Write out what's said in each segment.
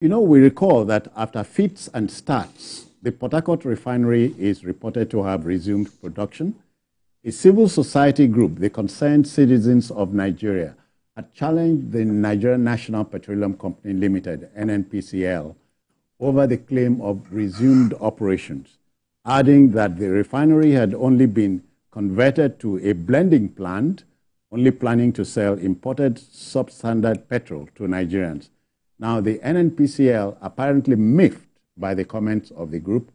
You know, we recall that after fits and starts, the Port Harcourt refinery is reported to have resumed production. A civil society group, the Concerned Citizens of Nigeria, had challenged the Nigerian National Petroleum Company Limited, NNPCL, over the claim of resumed operations, adding that the refinery had only been converted to a blending plant, only planning to sell imported substandard petrol to Nigerians. Now, the NNPCL, apparently miffed by the comments of the group,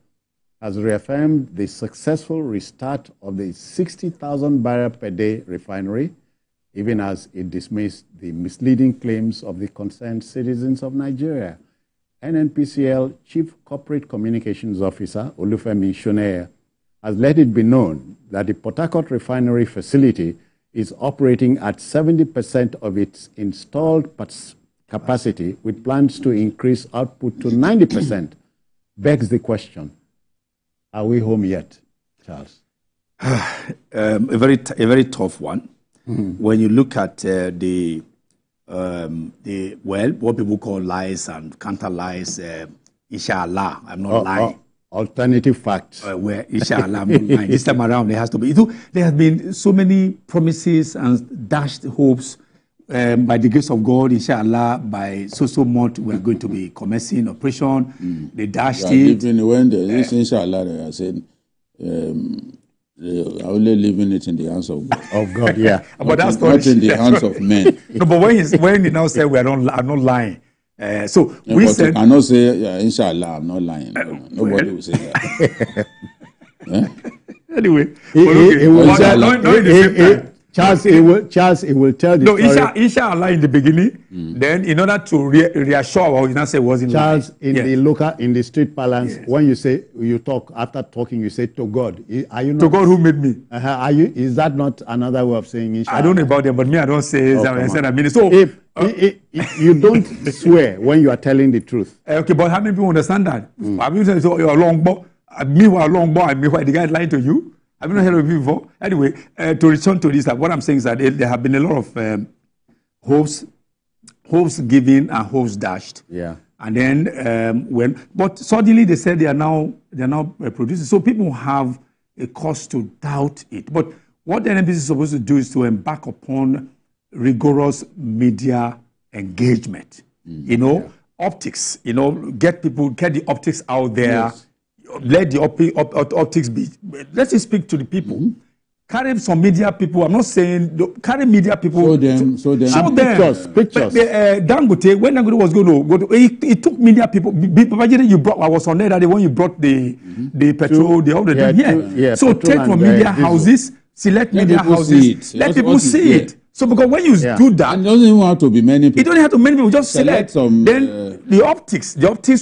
has reaffirmed the successful restart of the 60,000 barrel per day refinery, even as it dismissed the misleading claims of the Concerned Citizens of Nigeria. NNPCL Chief Corporate Communications Officer, Olufemi Shoneye, has let it be known that the Port Harcourt refinery facility is operating at 70% of its installed capacity, with plans to increase output to 90%. Begs the question, are we home yet, Charles? A very tough one. When you look at what people call lies and counter lies, inshallah, I'm not lying. Alternative facts. Where inshallah, I'm not lying. This time around, there has to be. There have been so many promises and dashed hopes. By the grace of God, inshallah, by so month, we are going to be commencing operation. They dashed it. When there is inshallah, they are saying, they are only leaving it in the hands of God. Of God, yeah. But that's not in the hands of men. No, but when he now said I'm not lying, so no, we but said, you cannot say, yeah, inshallah, I'm not lying. Nobody will say that. Anyway, Charles, it will tell the story. No, inshallah in the beginning. Then, in order to reassure our audience, say wasn't Charles, lying. in the street parlance, when you talk, after talking, you say to God. Are you not? To God who made me. Are you? Is that not another way of saying inshallah? I don't know about them, but me, I don't say. So if you don't swear when you are telling the truth. Okay, but how many people understand that? Have you said so? You're a long boy. Me, a long boy. Me, the guy lying to you. Have you not heard of it before? Anyway, to return to this, what I'm saying is that there have been a lot of hopes given and hopes dashed. Yeah. And then but suddenly they said they are now producing. So people have a cause to doubt it. But what the NNPC is supposed to do is to embark upon rigorous media engagement. Optics. Get the optics out there. Yes. Let the optics be. Let it speak to the people. Carry some media people. I'm not saying carry media people. Show them. Pictures. Dangote, when Dangote was going to go to, he took media people. You brought. I was on there that day when you brought the petrol, the other thing. So take from media houses, select media houses, let people see it. So because when you do that, it doesn't even have to be many people. It don't have to be many people. Just select some. Then the optics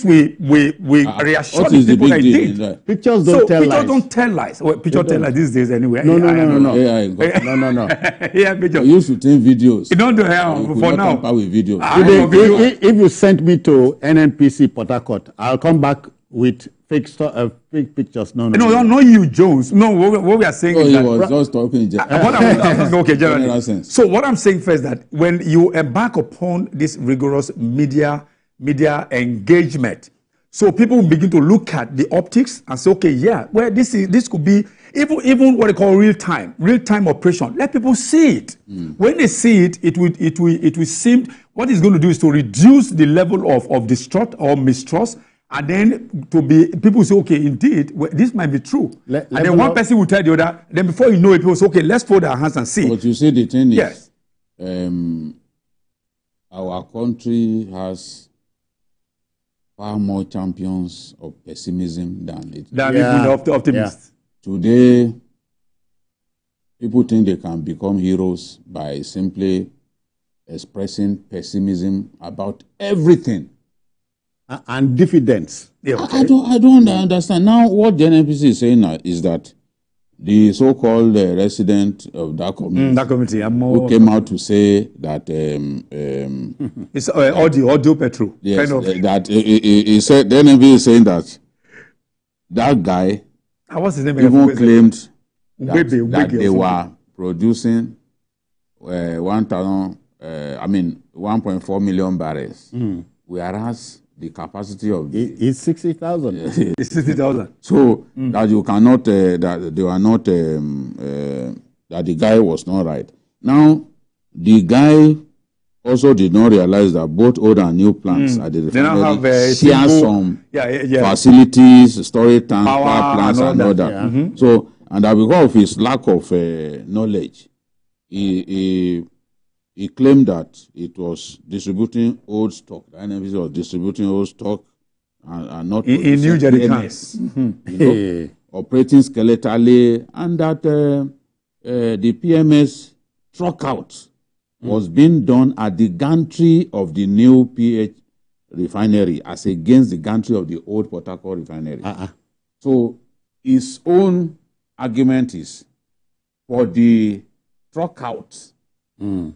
we reassure the people that did. Right. Pictures don't tell lies. Pictures don't tell lies. Well, pictures tell lies these days anyway. No. No. Yeah, picture. You should take videos. You don't do it for now. With videos. If you send me to NNPC Port Harcourt, I'll come back with fake pictures. No, not you, Jones. No, what we are saying is that... he was just talking. Okay, generally. So what I'm saying first, that when you embark upon this rigorous media engagement, so people will begin to look at the optics and say, okay, yeah, well, this could be even what they call real time operation. Let people see it. When they see it, it will seem what it's going to do is to reduce the level of distrust or mistrust. And then people say, okay, indeed, this might be true. And then one person will tell the other. Then before you know it, people say, okay, let's fold our hands and see. But you see, the thing is, yes, our country has far more champions of pessimism than optimists. Today, people think they can become heroes by simply expressing pessimism about everything. And diffidence. Yeah, okay. I don't understand. Now, what the NNPC is saying is that the so-called resident of that community, who came out to say that it's audio petrol. Yes, kind of. That he said the NNPC is saying that guy what's his name? Even claimed that they were producing 1.4 million barrels. Whereas the capacity of the... It's 60,000. It's 60,000. So that you cannot, that they were not, that the guy was not right. Now, the guy also did not realize that both old and new plants at the refinery share some facilities, storage tanks, power plants, and all that. Yeah. So, and that because of his lack of knowledge, he claimed that it was distributing old stock. The NNPCL was distributing old stock and not in new jerrycans, operating skeletally, and that the PMS truck out was being done at the gantry of the new PH refinery as against the gantry of the old Port Harcourt refinery. So his own argument is for the truck out to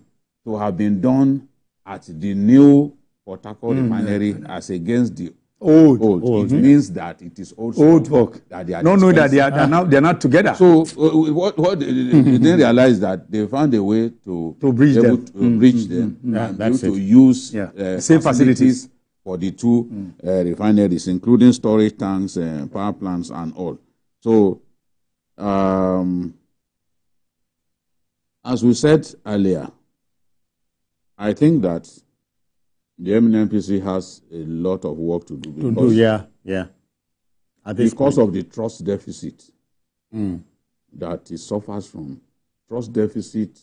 have been done at the new Port Harcourt refinery as against the old. It means that it is old work. That they are that they're not together. So what they didn't realize that they found a way to bridge them, and to use same facilities for the two refineries, including storage tanks, power plants, and all. So, as we said earlier, I think that the NNPC has a lot of work to do. Because of the trust deficit that it suffers from. Trust deficit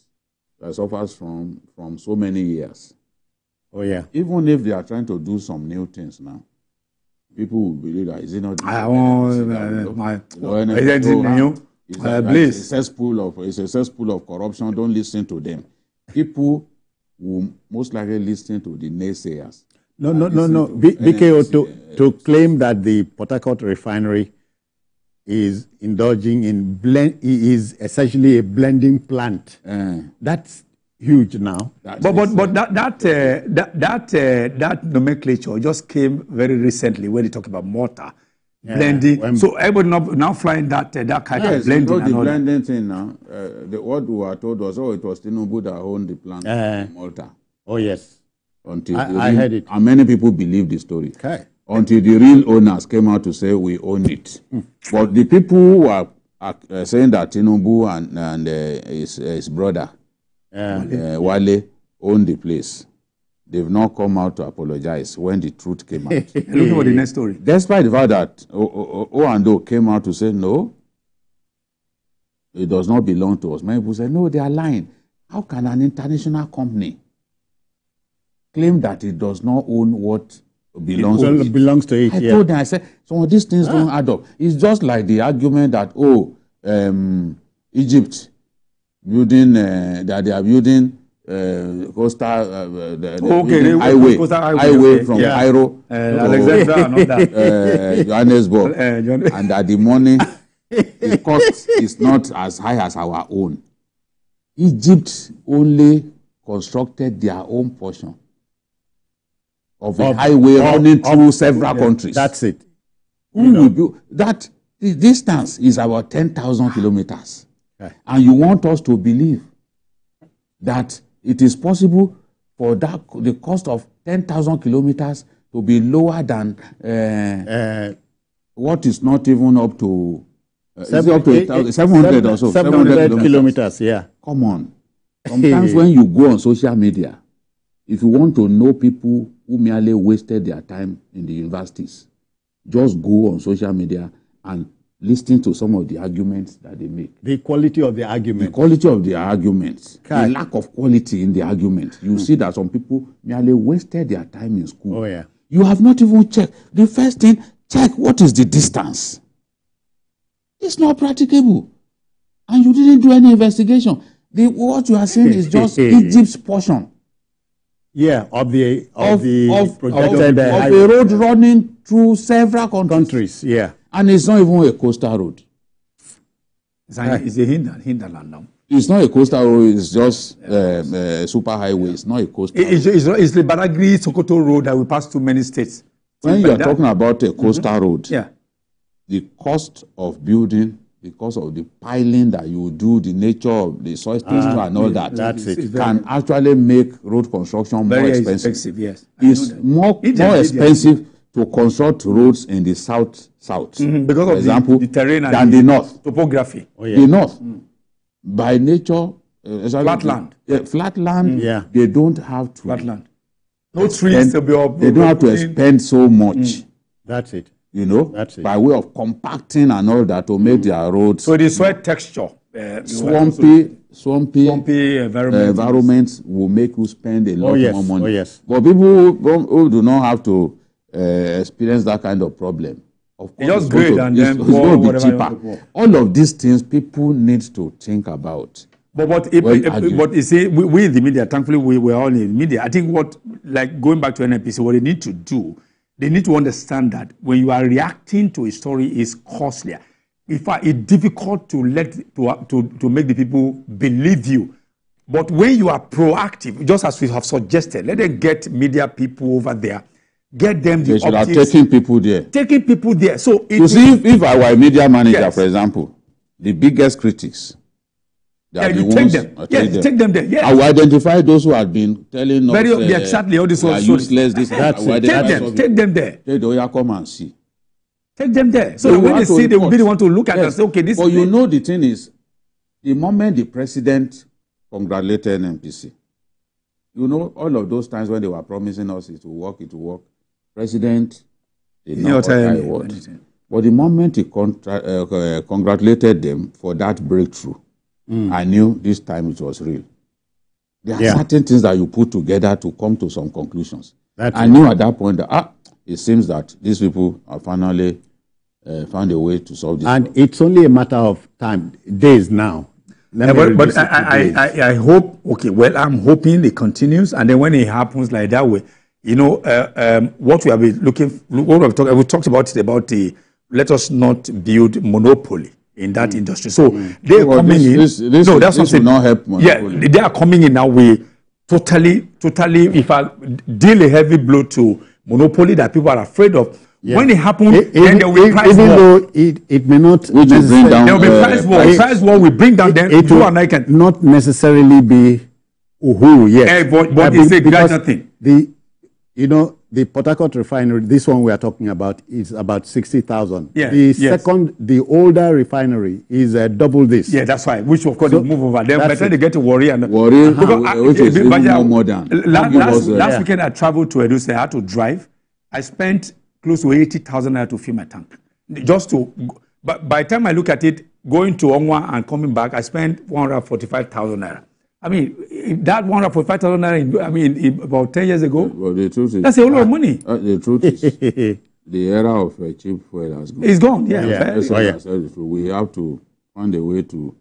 that suffers from so many years. Even if they are trying to do some new things now, people will believe that is it not? It's a cesspool of corruption. Don't listen to them. People will most likely listen to the naysayers. No. BKO to claim that the Port Harcourt refinery is indulging in is essentially a blending plant. That's huge now. But that nomenclature just came very recently when they talk about mortar. Blending. So everybody now flying that kind of blending. The blending thing now, what we were told was, it was Tinubu that owned the plant in Malta. Oh, yes. Until I heard it. And many people believe the story. Okay. Until the real owners came out to say, we own it. But the people who are saying that Tinubu and his brother, Wale, own the place, they've not come out to apologize when the truth came out. Looking for the next story. Despite the fact that O came out to say, no, it does not belong to us. Many people say, no, they are lying. How can an international company claim that it does not own what belongs to it? I told them, I said, some of these things don't add up. It's just like the argument that, Egypt building, that they are building coastal highway from Cairo Alexandria and all that. Johannesburg, and that the money, the cost is not as high as our own. Egypt only constructed their own portion of a highway running through several countries. That's it. That the distance is about 10,000 kilometers. And you want us to believe that it is possible for the cost of 10,000 kilometers to be lower than what is not even up to 700 or so. 700 kilometers, yeah. Come on. Sometimes when you go on social media, if you want to know people who merely wasted their time in the universities, just go on social media and listen to some of the arguments that they make. The quality of the argument. The quality of the arguments. The lack of quality in the argument. You see that some people merely wasted their time in school. Oh, yeah. You have not even checked. The first thing, check what is the distance. It's not practicable. And you didn't do any investigation. What you are saying is just Egypt's portion. Yeah, of the projected of a road running through several countries. Yeah. And it's not even a coastal road. It's a hinterland now. It's not a coastal road, it's just a super highway. It's not a coastal road. It's the Badagry-Sokoto road that will pass through many states. When you are talking about a coastal road, the cost of building because of the piling that you do, the nature of the soil texture and all that, can actually make road construction more expensive. Yes, it's more expensive to construct roads in the south, because of example, the terrain and than the north. Topography. The north, by nature, flat land. Flat land, they don't have to. Flat land. No trees to be up. They don't have to expend so much. That's it. You know, by way of compacting and all that to make their roads. So the soil texture, swampy environments will make you spend a lot more money. But people who do not have to experience that kind of problem, of course, just great and then it's going to be cheaper. All of these things people need to think about. But you see, we in the media, thankfully we're all in the media. I think going back to NNPC, what they need to do, they need to understand that when you are reacting to a story is costlier. In fact, it's difficult to make the people believe you. But when you are proactive, just as we have suggested, let them get media people over there, get them the optics. They should have taken people there. Taking people there. So you see, if I were a media manager, for example, the biggest critics, you take them. Take them there. Yes. I will identify those who have been telling us exactly all this was useless. Take them there. They come and see. Take them there. So when they see, they will really want to look at and say, okay, this. But you know, the thing is, the moment the president congratulated NNPC, you know, all of those times when they were promising us it will work, President did not utter a word. But the moment he congratulated them for that breakthrough, I knew this time it was real. There are certain things that you put together to come to some conclusions. I knew at that point that it seems that these people have finally found a way to solve this problem. It's only a matter of time, days now. But I hope, I'm hoping it continues, and then when it happens like that way, you know, what we have been we talked about it, about let us not build monopoly in that industry. So they're coming in. This will not help monopoly. Yeah, they are coming in now. We totally, if I deal a heavy blow to monopoly that people are afraid of, when it happens, then there will be price war. Even though it may not bring down, there will be price war. Price war will bring down. Then it will not necessarily be Uhuru yet. But it's a gradual thing. The Port Harcourt refinery, this one we are talking about, is about 60,000. Yeah, the older refinery is double this. Yeah, that's why. Which of course they move over. Then by the time they get to worry which is even more modern. Last weekend I traveled to Edo. I had to drive. I spent close to 80,000 naira to fill my tank. But by the time I look at it, going to Ongwa and coming back, I spent 145,000 naira. I mean, that 145,000 naira, about 10 years ago, the truth is, that's a lot of money. The truth is, the era of cheap fuel has gone. It's gone, We have to find a way to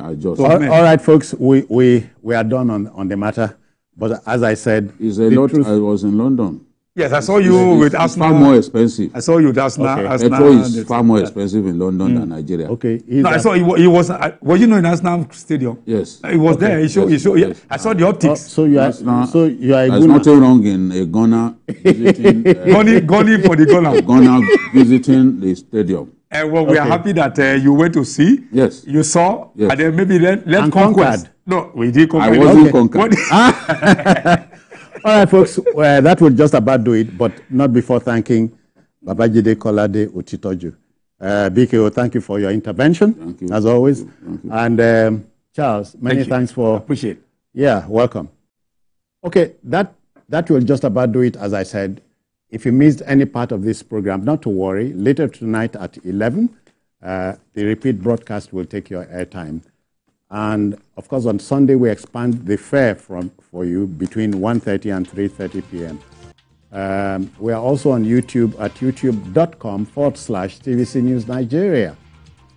adjust. All right, folks, we are done on the matter. But as I said, I was in London. Yes, I saw you with Asna. Far more expensive. I saw you with Asna. Petrol is far more expensive in London than Nigeria. Okay. No, I saw he was you in Asna Stadium? Yes. He was there. He showed. Yes. I saw the optics. So you are. There's nothing wrong in a Ghana visiting. Ghana for the Ghana. Ghana visiting the stadium. And we are happy that you went to see. Yes. You saw. Yes. And then maybe let's conquered. No, we did conquer. I wasn't conquered. All right, folks, that will just about do it, but not before thanking Babajide Kolade Otitoju. BKO, thank you for your intervention, thank you. As always. Thank you. And Charles, many thanks for... Appreciate it. Yeah, welcome. Okay, that will just about do it, as I said. If you missed any part of this program, not to worry. Later tonight at 11, the repeat broadcast will take your airtime. And, of course, on Sunday, we expand the fare for you between 1:30 and 3:30 p.m. We are also on YouTube at youtube.com/TVC News Nigeria.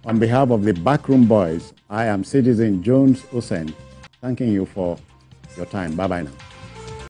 On behalf of the Backroom Boys, I am Citizen Jones Hussein, thanking you for your time. Bye-bye now.